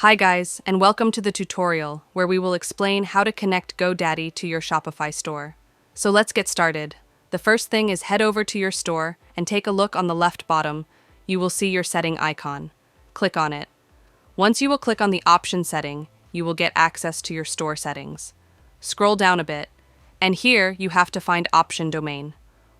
Hi guys, and welcome to the tutorial where we will explain how to connect GoDaddy to your Shopify store. So let's get started. The first thing is head over to your store and take a look on the left bottom. You will see your setting icon. Click on it. Once you will click on the option setting, you will get access to your store settings. Scroll down a bit, and here you have to find option domain.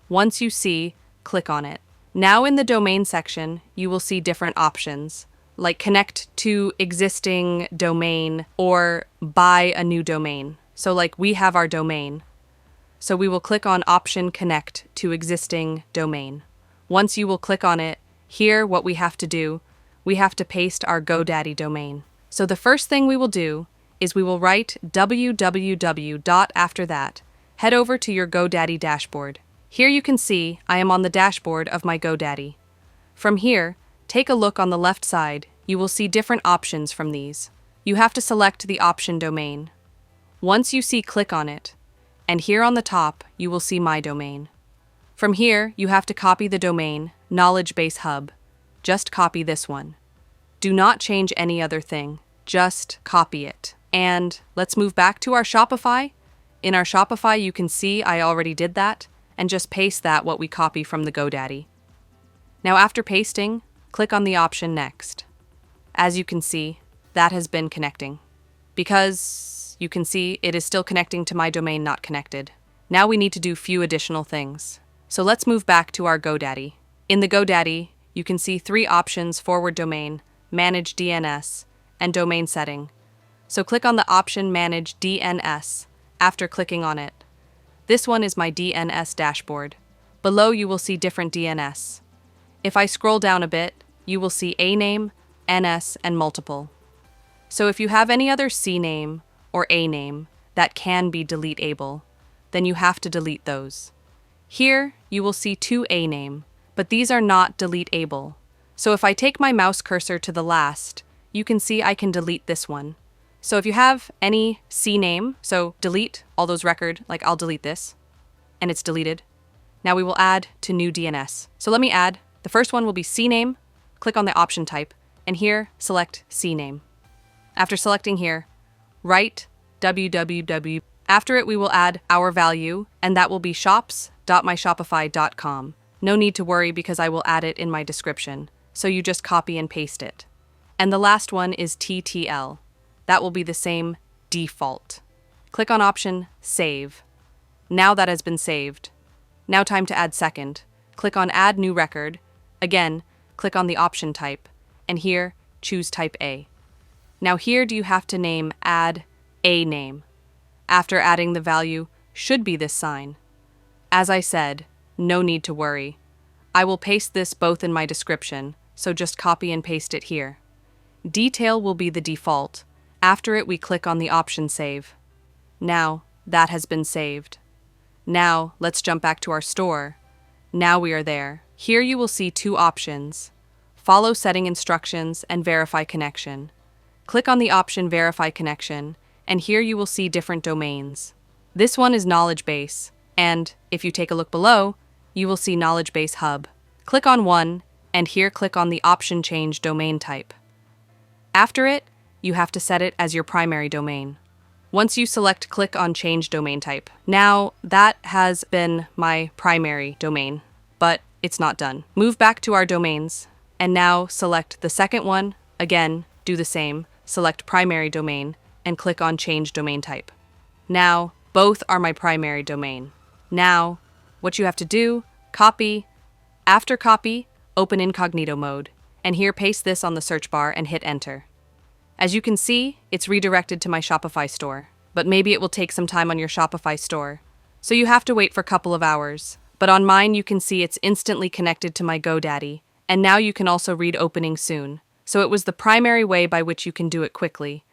Once you see, click on it. Now in the domain section, you will see different options, like connect to existing domain or buy a new domain. So like we have our domain. So we will click on option connect to existing domain. Once you will click on it, here what we have to do, we have to paste our GoDaddy domain. So the first thing we will do is we will write www. After that, head over to your GoDaddy dashboard. Here you can see I am on the dashboard of my GoDaddy. From here, take a look on the left side. You will see different options from these. You have to select the option domain. Once you see, click on it. And here on the top, you will see my domain. From here, you have to copy the domain, Knowledge Base Hub. Just copy this one. Do not change any other thing. Just copy it. And let's move back to our Shopify. In our Shopify, you can see I already did that, and just paste that what we copy from the GoDaddy. Now after pasting, click on the option Next. As you can see, that has been connecting. Because you can see it is still connecting to my domain not connected. Now we need to do few additional things. So let's move back to our GoDaddy. In the GoDaddy, you can see three options: forward domain, manage DNS, and domain setting. So click on the option Manage DNS after clicking on it. This one is my DNS dashboard. Below you will see different DNS. If I scroll down a bit, you will see A name, NS, and multiple. So if you have any other C name or A name that can be delete-able, then you have to delete those. Here, you will see two A name, but these are not delete-able. So if I take my mouse cursor to the last, you can see I can delete this one. So if you have any C name, so delete all those record, like I'll delete this, and it's deleted. Now we will add to new DNS. So let me add. The first one will be C name. Click on the option type, and here select C name. After selecting here, write www. After it, we will add our value, and that will be shops.myshopify.com. No need to worry because I will add it in my description, so you just copy and paste it. And the last one is TTL. That will be the same default. Click on option Save. Now that has been saved. Now time to add second. Click on Add New Record. Again, click on the option type, and here, choose type A. Now here do you have to name Add A name. After adding the value, should be this sign. As I said, no need to worry. I will paste this both in my description, so just copy and paste it here. Detail will be the default. After it, we click on the option Save. Now, that has been saved. Now, let's jump back to our store. Now we are there. Here you will see two options: follow setting instructions and verify connection. Click on the option Verify Connection, and here you will see different domains. This one is Knowledge Base, and if you take a look below, you will see Knowledge Base Hub. Click on one, and here click on the option Change Domain Type. After it, you have to set it as your primary domain. Once you select, click on Change Domain Type. Now, that has been my primary domain, but it's not done. Move back to our domains, and now select the second one. Again, do the same. Select Primary Domain, and click on Change Domain Type. Now, both are my primary domain. Now, what you have to do, copy. After copy, open incognito mode, and here paste this on the search bar and hit Enter. As you can see, it's redirected to my Shopify store, but maybe it will take some time on your Shopify store, so you have to wait for a couple of hours. But on mine, you can see it's instantly connected to my GoDaddy, and now you can also read opening soon. So it was the primary way by which you can do it quickly.